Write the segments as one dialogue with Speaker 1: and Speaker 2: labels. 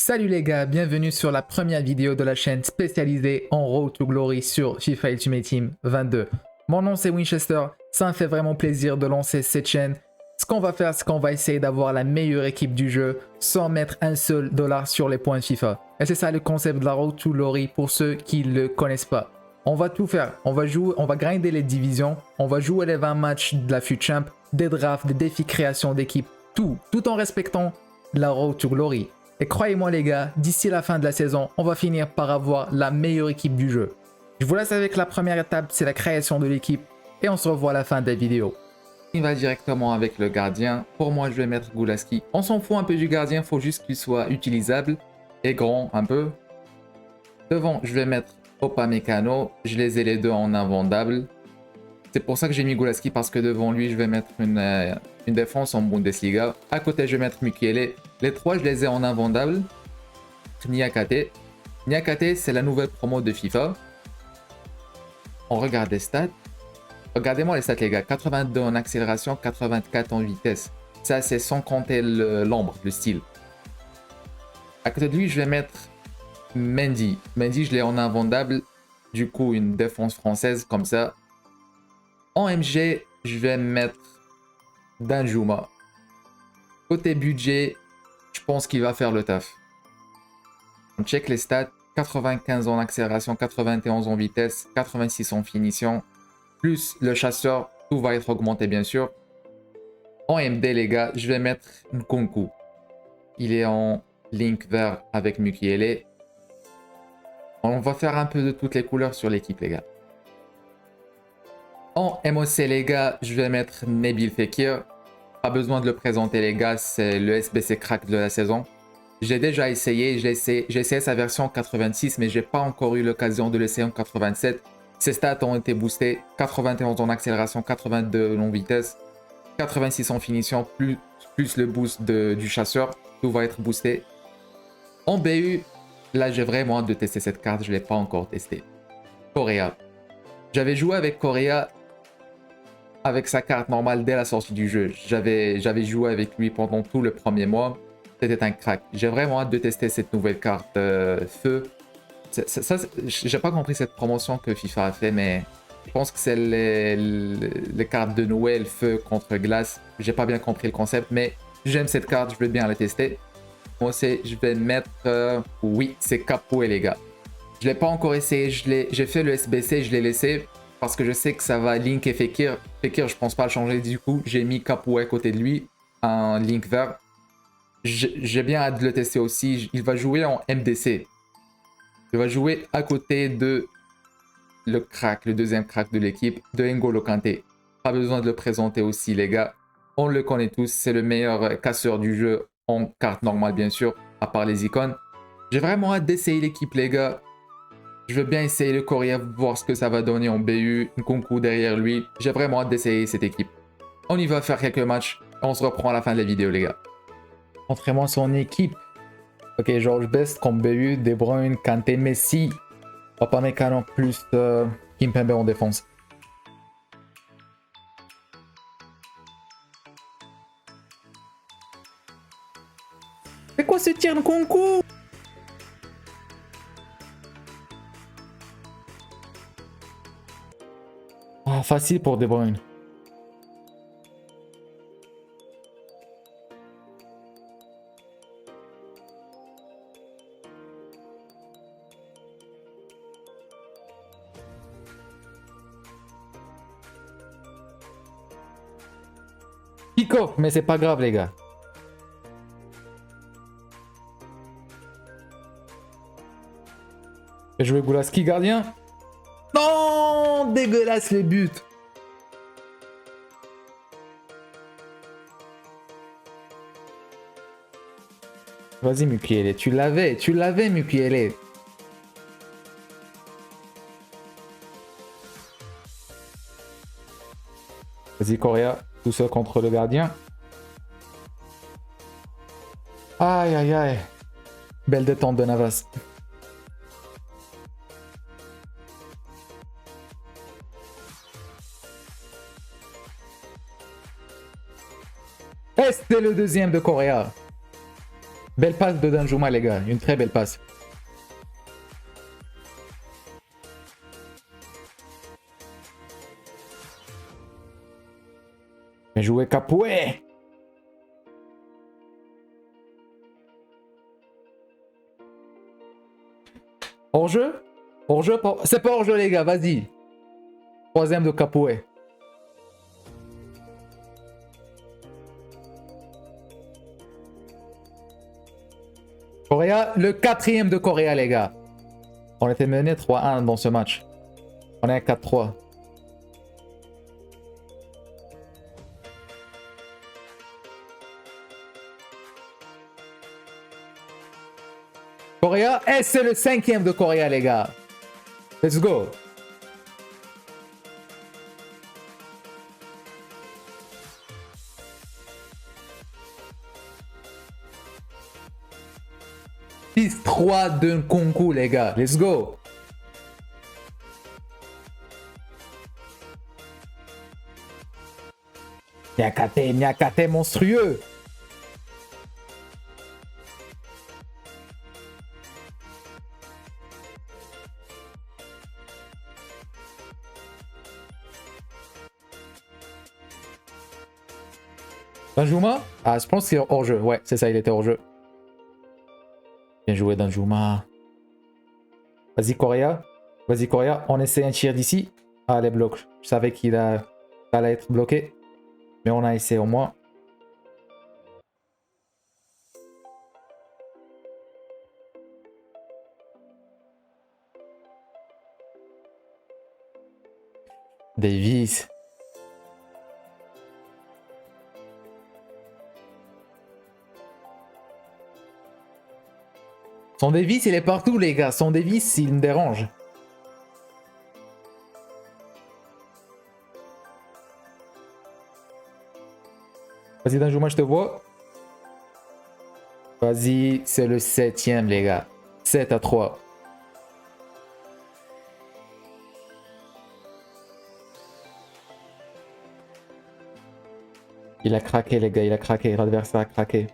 Speaker 1: Salut les gars, bienvenue sur la première vidéo de la chaîne spécialisée en Road to Glory sur FIFA Ultimate Team 22. Mon nom c'est Winchester, ça me fait vraiment plaisir de lancer cette chaîne. Ce qu'on va faire, c'est qu'on va essayer d'avoir la meilleure équipe du jeu sans mettre un seul dollar sur les points FIFA. Et c'est ça le concept de la Road to Glory pour ceux qui ne le connaissent pas. On va tout faire, on va jouer, on va grinder les divisions, on va jouer les 20 matchs de la FUT Champ, des drafts, des défis création d'équipe, tout en respectant la Road to Glory. Et croyez-moi les gars, d'ici la fin de la saison, on va finir par avoir la meilleure équipe du jeu. Je vous laisse avec la première étape, c'est la création de l'équipe. Et on se revoit à la fin de la vidéo. Il va directement avec le gardien. Pour moi, je vais mettre Gulaski. On s'en fout un peu du gardien, il faut juste qu'il soit utilisable et grand un peu. Devant, je vais mettre Upamecano. Je les ai les deux en invendable. C'est pour ça que j'ai mis Gulaski parce que devant lui, je vais mettre une défense en Bundesliga. À côté, je vais mettre Mukiele. Les trois, je les ai en invendable. Niakate. Niakate, c'est la nouvelle promo de FIFA. On regarde les stats. Regardez-moi les stats, les gars. 82 en accélération, 84 en vitesse. Ça, c'est sans compter l'ombre, le style. À côté de lui, je vais mettre Mendy. Mendy, je l'ai en invendable. Du coup, une défense française comme ça. En MG, je vais mettre Danjuma. Côté budget, je pense qu'il va faire le taf. On check les stats. 95 en accélération, 91 en vitesse, 86 en finition. Plus le chasseur, tout va être augmenté bien sûr. En MD les gars, je vais mettre Nkunku. Il est en link vert avec Mukiele. On va faire un peu de toutes les couleurs sur l'équipe les gars. En MOC les gars, je vais mettre Nabil Fekir. Pas besoin de le présenter les gars, c'est le SBC crack de la saison. J'ai déjà essayé, j'ai essayé sa version 86 mais j'ai pas encore eu l'occasion de l'essayer en 87. Ses stats ont été boostés, 91 en accélération, 82 en vitesse, 86 en finition, plus le boost du chasseur, tout va être boosté. En BU, là j'ai vraiment hâte de tester cette carte, je ne l'ai pas encore testé. Correa. J'avais joué avec Correa avec sa carte normale dès la sortie du jeu. J'avais joué avec lui pendant tout le premier mois. C'était un crack. J'ai vraiment hâte de tester cette nouvelle carte feu. J'ai pas compris cette promotion que FIFA a fait, mais je pense que c'est les cartes de Noël feu contre glace. J'ai pas bien compris le concept, mais j'aime cette carte, je veux bien la tester. Moi aussi, je vais mettre... oui, c'est Capoue les gars. Je l'ai pas encore essayé, j'ai fait le SBC, je l'ai laissé parce que je sais que ça va link et Fekir. Fekir, je pense pas le changer du coup. J'ai mis Capoue à côté de lui, un link vert. J'ai bien hâte de le tester aussi. Il va jouer en MDC. Il va jouer à côté de le crack, le deuxième crack de l'équipe, de N'Golo Kanté. Pas besoin de le présenter aussi, les gars. On le connaît tous, c'est le meilleur casseur du jeu en carte normale, bien sûr, à part les icônes. J'ai vraiment hâte d'essayer l'équipe, les gars. Je veux bien essayer le Correa, voir ce que ça va donner en BU. Nkunku derrière lui. J'ai vraiment hâte d'essayer cette équipe. On y va faire quelques matchs. On se reprend à la fin de la vidéo, les gars. Montrez-moi son équipe. Ok, George Best comme BU, De Bruyne, Kanté, Messi, Upamecano plus Kimpembe en défense. C'est quoi ce tir de concours? Ah, facile pour De Bruyne. Pico, mais c'est pas grave les gars. Je vais jouer Gulaski gardien. Non, dégueulasse les buts. Vas-y Mukiele, tu l'avais Mukiele. Vas-y Correa, tout seul contre le gardien. Aïe aïe aïe. Belle détente de Navas. Et c'était le deuxième de Correa. Belle passe de Danjuma, les gars. Une très belle passe. Bien joué, Capoue. Hors-jeu? Hors-jeu? C'est pas hors-jeu, les gars. Vas-y. Troisième de Capoue. Correa, le quatrième de Correa, les gars. On était mené 3-1 dans ce match. On est à 4-3. Correa, et c'est le cinquième de Correa, les gars. Let's go. « 6-3 de Nkunku, les gars. Let's go. Niakate monstrueux. Danjuma? Ah, je pense qu'il est hors jeu. Ouais, c'est ça, il était hors jeu. Bien joué, Danjuma. Vas-y, Correa. Vas-y, Correa. On essaie un tir d'ici. Ah, les blocs. Je savais qu'il allait être bloqué. Mais on a essayé au moins. Davis. Son Davis, il est partout, les gars. Son Davis, il me dérange. Vas-y, Danjuma, je te vois. Vas-y, c'est le septième, les gars. 7-3. Il a craqué, les gars. Il a craqué. L'adversaire a craqué.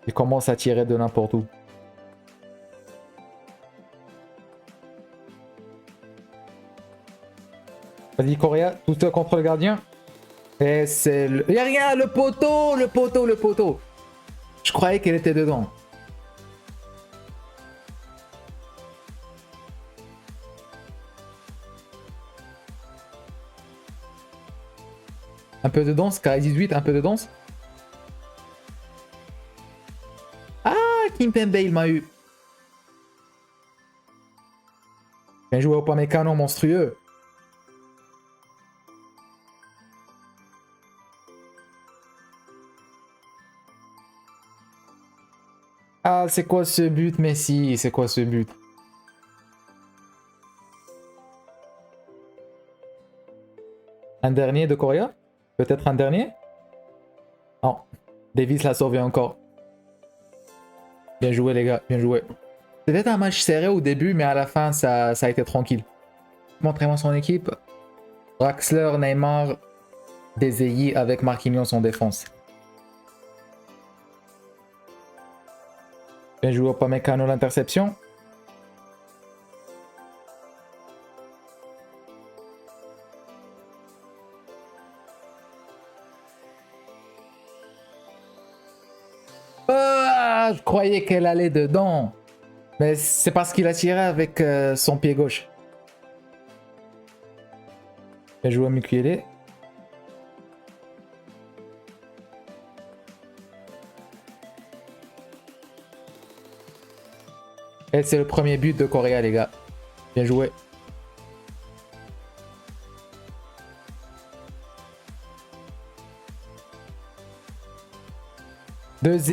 Speaker 1: Il commence à tirer de n'importe où. Vas-y, Correa. Tout seul contre le gardien. Et c'est le... Y'a rien, le poteau, le poteau, le poteau. Je croyais qu'elle était dedans. Un peu de danse, K18, un peu de danse. Ah, Kimpembe, il m'a eu. Bien joué au Pamecano, monstrueux. Ah, c'est quoi ce but, Messi? C'est quoi ce but? Un dernier de Correa? Peut-être un dernier? Non. Davis l'a sauvé encore. Bien joué, les gars. Bien joué. C'était un match serré au début, mais à la fin, ça a été tranquille. Montrez-moi son équipe. Draxler, Neymar, Desailly avec Marquinhos en défense. Bien joué au Pamecano, l'interception. Ah, je croyais qu'elle allait dedans. Mais c'est parce qu'il a tiré avec son pied gauche. Bien joué au Mukiele. Et c'est le premier but de Correa, les gars. Bien joué.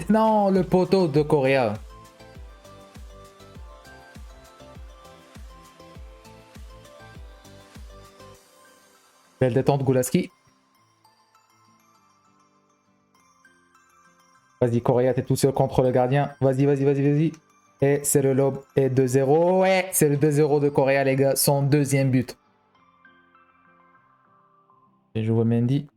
Speaker 1: Non, le poteau de Correa. Belle détente, Gulaski. Vas-y, Correa, t'es tout seul contre le gardien. Vas-y, vas-y, vas-y, vas-y. Et c'est le lob. Et 2-0. Ouais, c'est le 2-0 de Correa, les gars. Son deuxième but. Bien joué, Mendy.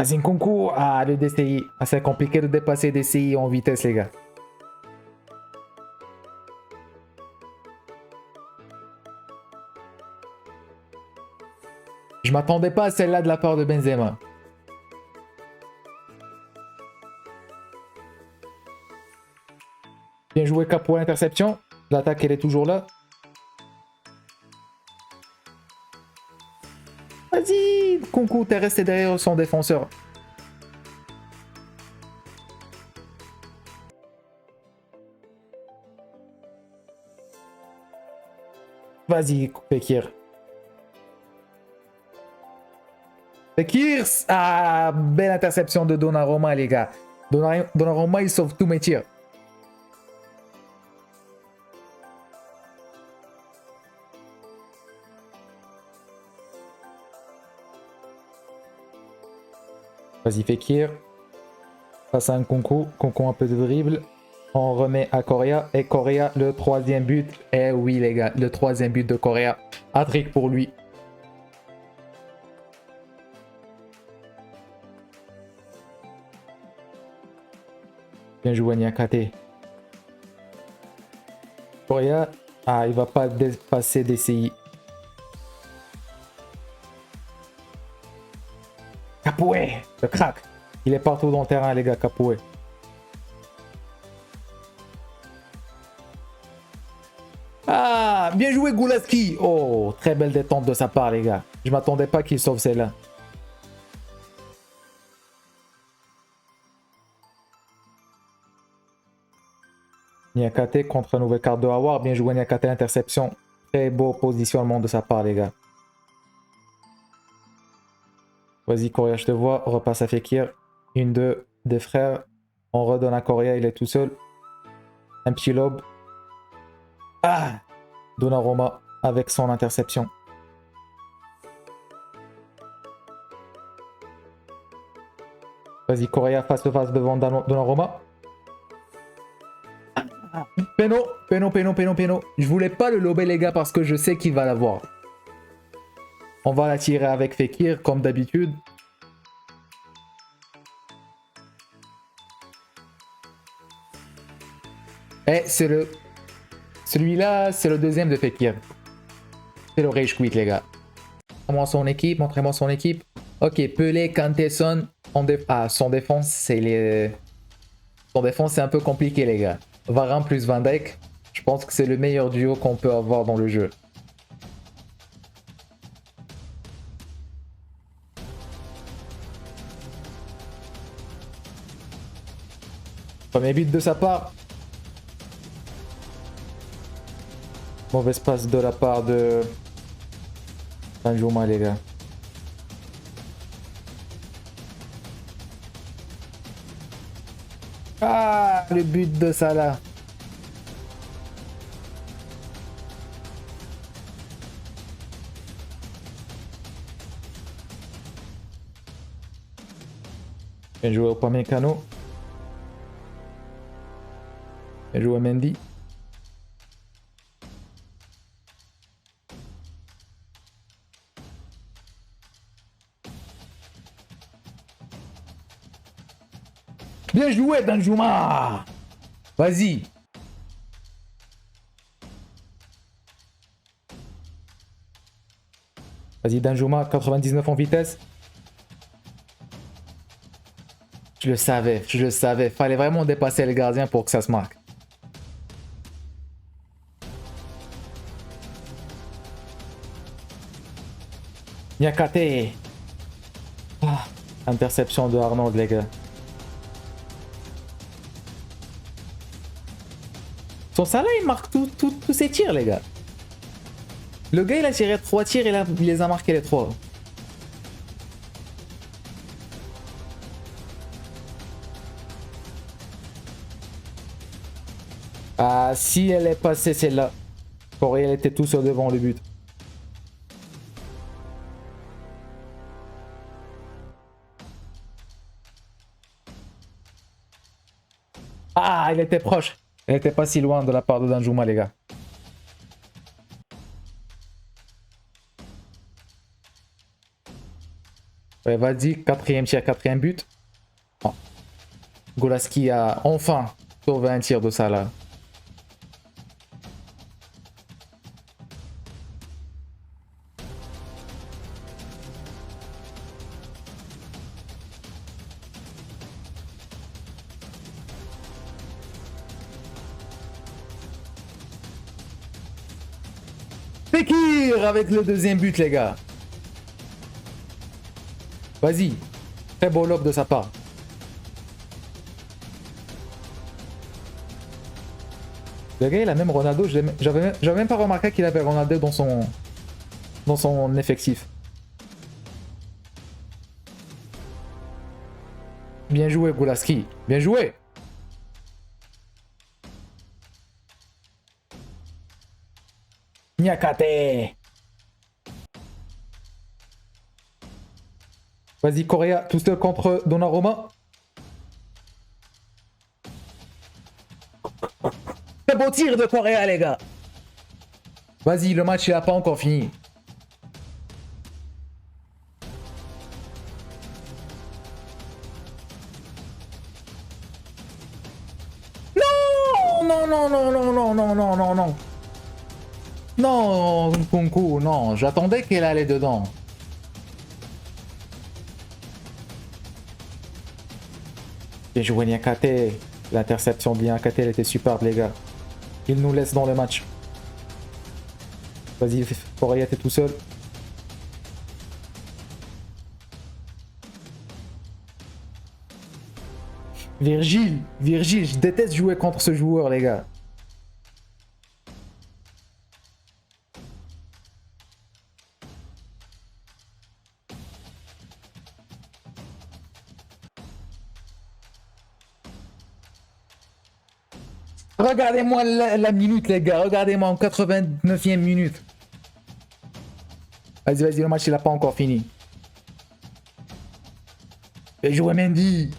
Speaker 1: Vas-y, Nkunku. Ah, le DCI. Ah, c'est compliqué de dépasser DCI en vitesse, les gars. Je m'attendais pas à celle-là de la part de Benzema. Bien joué, Capo, interception. L'attaque, elle est toujours là. Vas-y, Nkunku, t'es resté derrière son défenseur. Vas-y, Fekir. Fekir, ah, belle interception de Donnarumma, les gars. Donnarumma, il sauve tous mes tirs. Vas-y, Fekir. Face à un Nkunku. Nkunku, un peu de dribble. On remet à Correa. Et Correa, le troisième but. Eh oui, les gars, le troisième but de Correa. Hat-trick pour lui. Bien joué, Niakate. Correa. Ah, il va pas dépasser DCI. Capoue, le crack. Il est partout dans le terrain, les gars, Capoue. Ah, bien joué, Goulaski. Oh, très belle détente de sa part, les gars. Je m'attendais pas qu'il sauve celle-là. Niakate contre un nouvelle carte de Howard. Bien joué, Niakate, interception. Très beau positionnement de sa part, les gars. Vas-y, Correa, je te vois. Repasse à Fekir. Une, deux, des frères. On redonne à Correa, il est tout seul. Un petit lob. Ah! Donnarumma avec son interception. Vas-y, Correa face à face devant Donnarumma. Péno, péno. Je voulais pas le lober, les gars, parce que je sais qu'il va l'avoir. On va la tirer avec Fekir, comme d'habitude. Et c'est le... Celui-là, c'est le deuxième de Fekir. C'est le rage quit, les gars. Montrez-moi son équipe, montrez-moi son équipe. Ok, Pelé, Kanté, Son. Ah, son défense, c'est les... Son défense, c'est un peu compliqué, les gars. Varane plus Van Dijk, je pense que c'est le meilleur duo qu'on peut avoir dans le jeu. Premier but de sa part. Mauvaise passe de la part de Danjuma, les gars. Ah, le but de Salah. Bien joué au Upamecano. Bien joué Mendy. Bien joué Danjuma. Vas-y. Vas-y Danjuma, 99 en vitesse. Je le savais. Fallait vraiment dépasser le gardien pour que ça se marque. Niakate. Ah, interception de Arnold, les gars. Son Salah, il marque tous ses tirs, les gars. Le gars, il a tiré 3 tirs et il les a marqués les 3. Ah, si elle est passée celle-là. Correa, elle était tout seul devant le but. Ah, il était proche. Elle était pas si loin de la part de Danjuma, les gars. Ouais, vas-y, quatrième tir, quatrième but. Oh. Golaski a enfin sauvé un tir de ça là. Fekir avec le deuxième but, les gars. Vas-y. Très beau lob de sa part. Le gars, il a même Ronaldo. J'avais même pas remarqué qu'il avait Ronaldo dans son effectif. Bien joué, Golaski. Bien joué. Niakate. Vas-y, Correa, tout seul contre Donnarumma. Très beau tir de Correa, les gars. Vas-y, le match, il n'a pas encore fini. Non, non, non, non, non, non, non, non, non. Non, Nkunku, non. J'attendais qu'elle allait dedans. Bien joué, Niakate. L'interception de Niakate, elle était superbe, les gars. Il nous laisse dans le match. Vas-y, Correa, t'es tout seul. Virgile, je déteste jouer contre ce joueur, les gars. Regardez-moi la minute, les gars. Regardez-moi en 89e minute. Vas-y, vas-y, le match, il n'a pas encore fini. Bien joué, Mendy.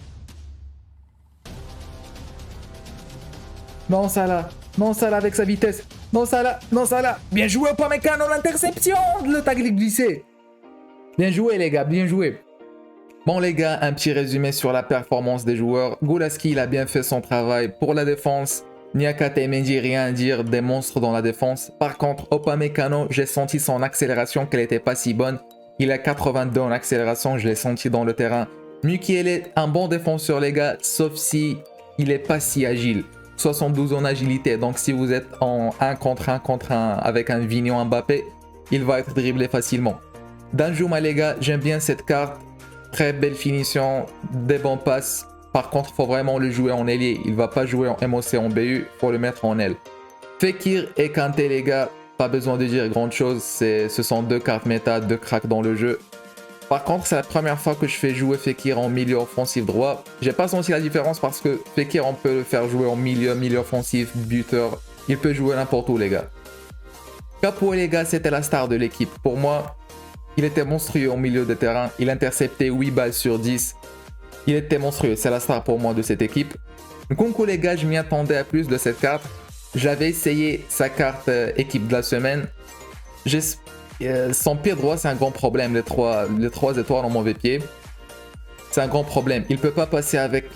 Speaker 1: Non, Salah. Non, Salah avec sa vitesse. Non, Salah. Non, Salah. Bien joué, Upamecano, l'interception. Le tag glissé. Bien joué, les gars. Bien joué. Bon, les gars, un petit résumé sur la performance des joueurs. Golaski, il a bien fait son travail pour la défense. Niakate et Mendy, rien à dire, des monstres dans la défense. Par contre, Upamecano, j'ai senti son accélération qu'elle n'était pas si bonne. Il a 82 en accélération, je l'ai senti dans le terrain. Mukiele est un bon défenseur, les gars, sauf si il n'est pas si agile. 72 en agilité, donc si vous êtes en 1 contre 1 avec un Vignon Mbappé, il va être dribblé facilement. Danjuma, les gars, j'aime bien cette carte. Très belle finition, des bons passes. Par contre, il faut vraiment le jouer en ailier. Il ne va pas jouer en MOC en BU, il faut le mettre en aile. Fekir et Kanté, les gars, pas besoin de dire grand chose. Ce sont deux cartes méta, deux cracks dans le jeu. Par contre, c'est la première fois que je fais jouer Fekir en milieu offensif droit. J'ai pas senti la différence parce que Fekir, on peut le faire jouer en milieu offensif, buteur. Il peut jouer n'importe où, les gars. Capo, les gars, c'était la star de l'équipe. Pour moi, il était monstrueux au milieu de terrain. Il interceptait 8 balles sur 10. Il était monstrueux. C'est la star pour moi de cette équipe. Nkunku, les gars, je m'y attendais à plus de cette carte. J'avais essayé sa carte équipe de la semaine. Son pied droit, c'est un grand problème. Les trois étoiles en mauvais pied. C'est un grand problème. Il ne peut pas passer avec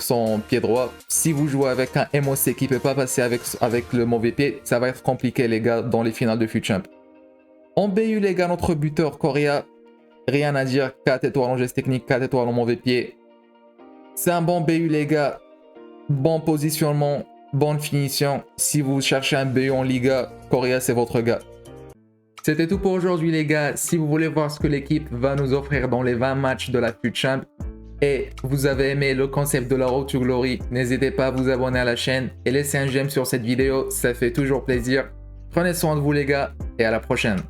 Speaker 1: son pied droit. Si vous jouez avec un MOC qui ne peut pas passer avec le mauvais pied, ça va être compliqué, les gars, dans les finales de FUT Champ. En BU, les gars, notre buteur, Correa, rien à dire. 4 étoiles en geste technique, 4 étoiles en mauvais pied. C'est un bon BU, les gars. Bon positionnement, bonne finition. Si vous cherchez un BU en Liga, Correa, c'est votre gars. C'était tout pour aujourd'hui, les gars. Si vous voulez voir ce que l'équipe va nous offrir dans les 20 matchs de la FUT Champ et vous avez aimé le concept de la Road to Glory, n'hésitez pas à vous abonner à la chaîne et laisser un j'aime sur cette vidéo. Ça fait toujours plaisir. Prenez soin de vous, les gars, et à la prochaine.